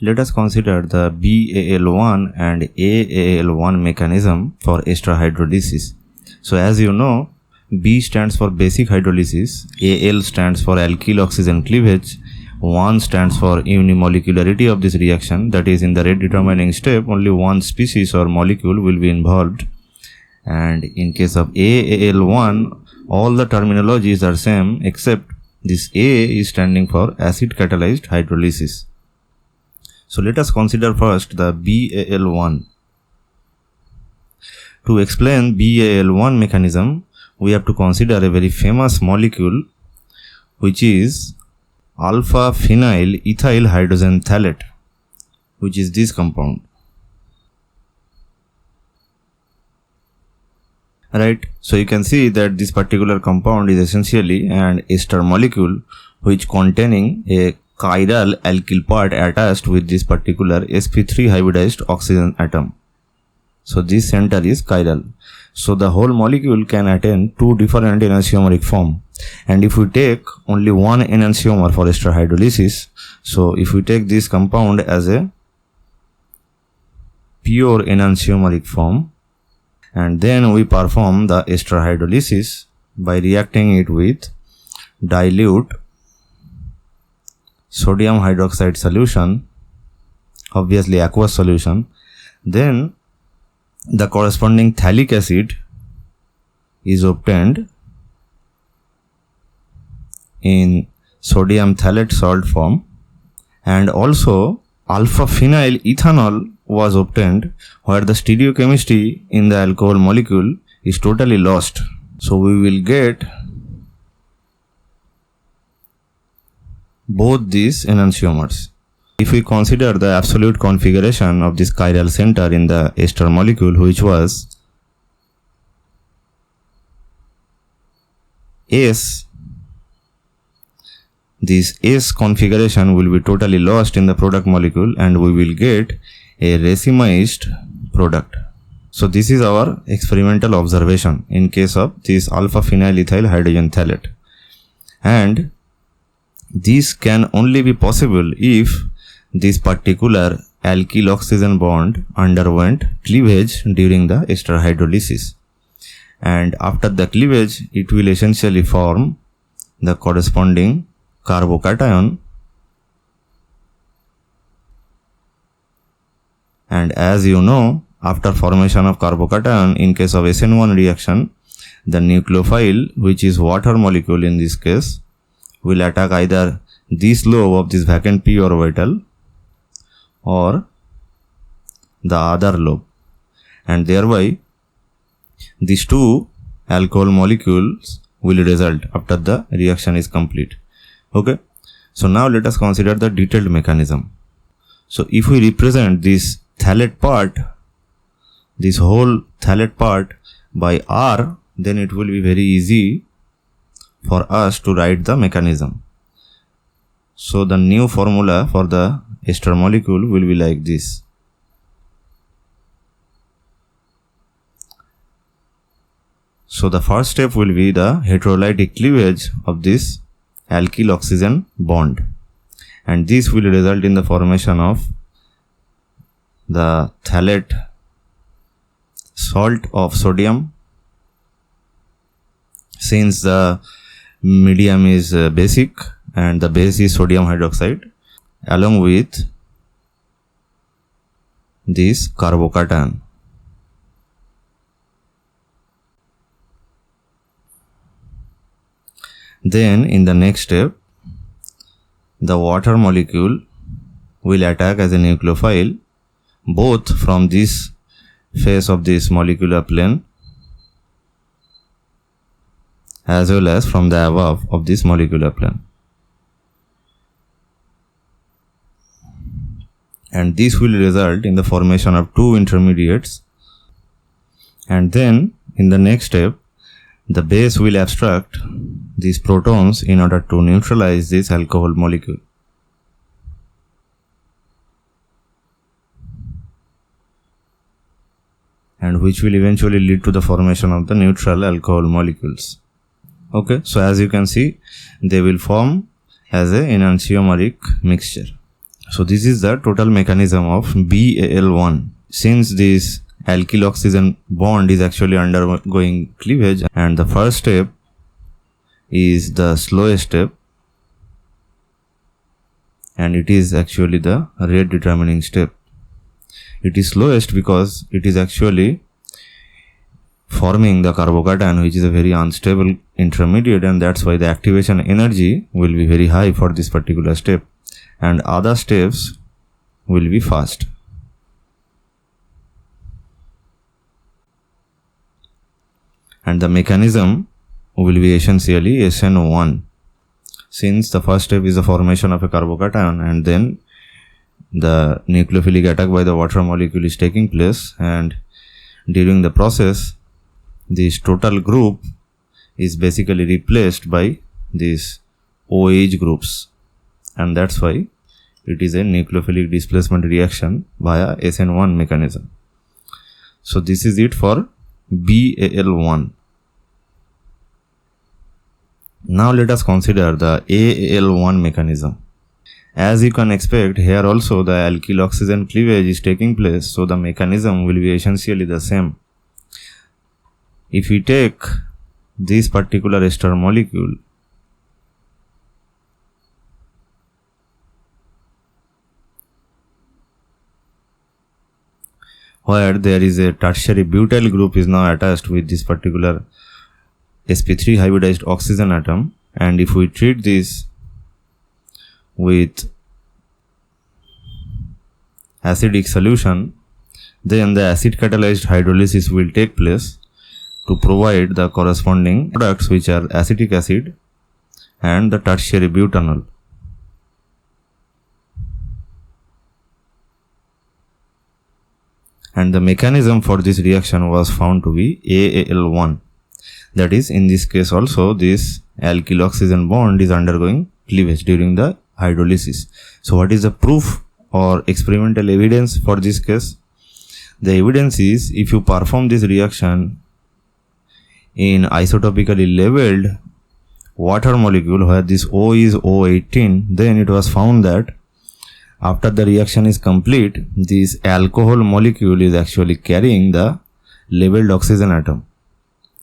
Let us consider the Bal1 and Aal1 mechanism for ester hydrolysis. So as you know, B stands for basic hydrolysis, Al stands for alkyl oxygen cleavage, 1 stands for unimolecularity of this reaction, that is, in the rate determining step only one species or molecule will be involved. And in case of Aal1, all the terminologies are same except this A is standing for acid catalyzed hydrolysis. So let us consider first the Bal1. To explain Bal1 mechanism, we have to consider a very famous molecule which is alpha phenyl ethyl hydrogen phthalate, which is this compound. Right, so you can see that this particular compound is essentially an ester molecule which containing a chiral alkyl part attached with this particular sp3 hybridized oxygen atom. So this center is chiral. So the whole molecule can attain two different enantiomeric form. And if we take only one enantiomer for ester hydrolysis, so if we take this compound as a pure enantiomeric form, and then we perform the ester hydrolysis by reacting it with dilute sodium hydroxide solution, obviously aqueous solution, then the corresponding phthalic acid is obtained in sodium phthalate salt form, and also alpha phenyl ethanol was obtained where the stereochemistry in the alcohol molecule is totally lost. So we will get both these enantiomers. If we consider the absolute configuration of this chiral center in the ester molecule, which was S, this S configuration will be totally lost in the product molecule and we will get a racemized product. So this is our experimental observation in case of this alpha phenyl ethyl hydrogen phthalate. And this can only be possible if this particular alkyl oxygen bond underwent cleavage during the ester hydrolysis. And after the cleavage, it will essentially form the corresponding carbocation. And as you know, after formation of carbocation, in case of SN1 reaction, the nucleophile, which is water molecule in this case, will attack either this lobe of this vacant p orbital or the other lobe, and thereby these two alcohol molecules will result after the reaction is complete. Okay, so now let us consider the detailed mechanism. So if we represent this phthalate part, this whole phthalate part by R, then it will be very easy for us to write the mechanism. So the new formula for the ester molecule will be like this. So the first step will be the heterolytic cleavage of this alkyl oxygen bond, and this will result in the formation of the phthalate salt of sodium. Since the medium is basic and the base is sodium hydroxide, along with this carbocation. Then in the next step, the water molecule will attack as a nucleophile both from this face of this molecular plane as well as from the above of this molecular plane. And this will result in the formation of two intermediates. And then in the next step, the base will abstract these protons in order to neutralize this alcohol molecule. And which will eventually lead to the formation of the neutral alcohol molecules. Okay, so as you can see, they will form as a enantiomeric mixture. So this is the total mechanism of Bal1. Since this alkyl oxygen bond is actually undergoing cleavage, and the first step is the slowest step, and it is actually the rate determining step. It is slowest because it is actually forming the carbocation, which is a very unstable intermediate, and that's why the activation energy will be very high for this particular step, and other steps will be fast. And the mechanism will be essentially SN1. Since the first step is the formation of a carbocation, and then the nucleophilic attack by the water molecule is taking place, and during the process this total group is basically replaced by these OH groups, and that's why it is a nucleophilic displacement reaction via SN1 mechanism. So this is it for Bal1. Now let us consider the Aal1 mechanism. As you can expect, here also the alkyl oxygen cleavage is taking place, so the mechanism will be essentially the same. If we take this particular ester molecule, where there is a tertiary butyl group is now attached with this particular sp3 hybridized oxygen atom, and if we treat this with acidic solution, then the acid catalyzed hydrolysis will take place to provide the corresponding products, which are acetic acid and the tertiary butanol. And the mechanism for this reaction was found to be Aal1. That is, in this case also, this alkyl oxygen bond is undergoing cleavage during the hydrolysis. So what is the proof or experimental evidence for this case? The evidence is, if you perform this reaction in isotopically labeled water molecule where this O is O18, then it was found that after the reaction is complete, this alcohol molecule is actually carrying the labeled oxygen atom.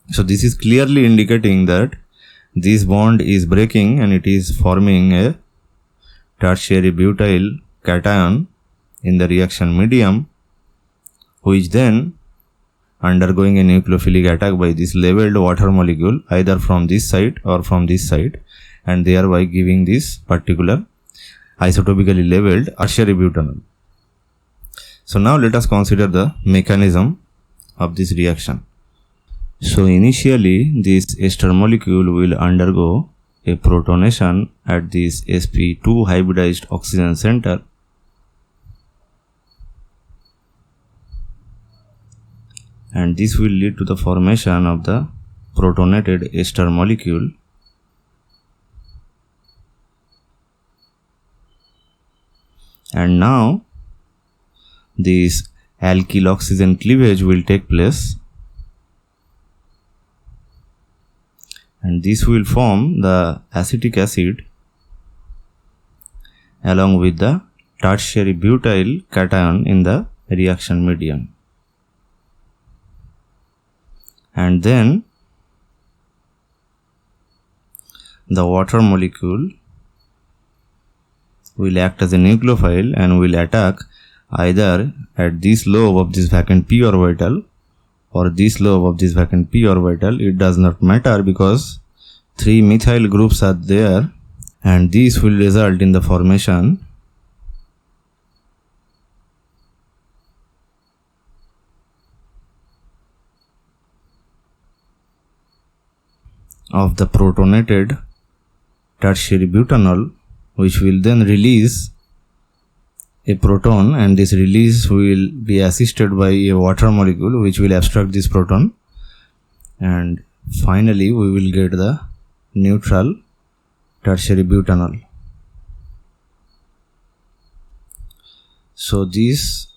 So this is clearly indicating that this bond is breaking and it is forming a tertiary butyl cation in the reaction medium, which then undergoing a nucleophilic attack by this labeled water molecule either from this side or from this side, and thereby giving this particular isotopically labeled tertiary butanol. So now let us consider the mechanism of this reaction. So initially this ester molecule will undergo a protonation at this sp2 hybridized oxygen center, and this will lead to the formation of the protonated ester molecule, and now this alkyl oxygen cleavage will take place, and this will form the acetic acid along with the tertiary butyl cation in the reaction medium. And then the water molecule will act as a nucleophile and will attack either at this lobe of this vacant p orbital or this lobe of this vacant p orbital. It does not matter because 3 methyl groups are there, and this will result in the formation of the protonated tertiary butanol, which will then release a proton, and this release will be assisted by a water molecule which will abstract this proton, and finally we will get the neutral tertiary butanol. So this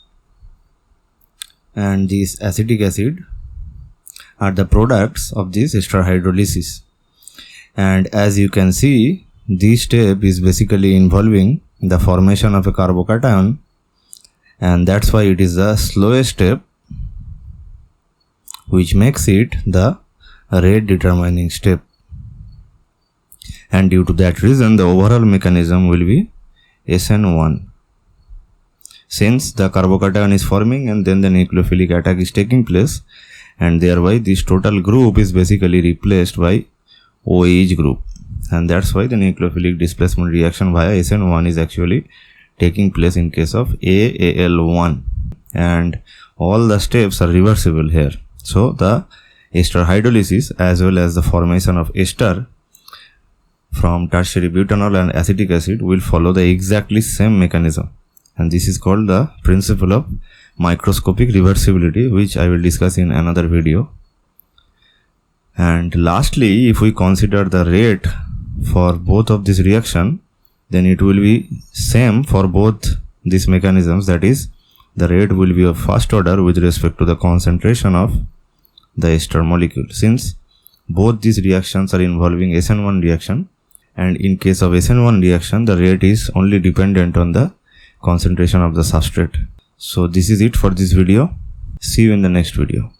and this acetic acid are the products of this ester hydrolysis, and as you can see, this step is basically involving the formation of a carbocation, and that's why it is the slowest step, which makes it the rate determining step. And due to that reason, the overall mechanism will be SN1. Since the carbocation is forming and then the nucleophilic attack is taking place, and thereby this total group is basically replaced by OH group, and that's why the nucleophilic displacement reaction via SN1 is actually taking place in case of Aal1, and all the steps are reversible here. So the ester hydrolysis as well as the formation of ester from tertiary butanol and acetic acid will follow the exactly same mechanism, and this is called the principle of microscopic reversibility, which I will discuss in another video. And lastly, if we consider the rate for both of this reaction, then it will be same for both these mechanisms, that is, the rate will be of first order with respect to the concentration of the ester molecule, since both these reactions are involving SN1 reaction, and in case of SN1 reaction the rate is only dependent on the concentration of the substrate. So this is it for this video. See you in the next video.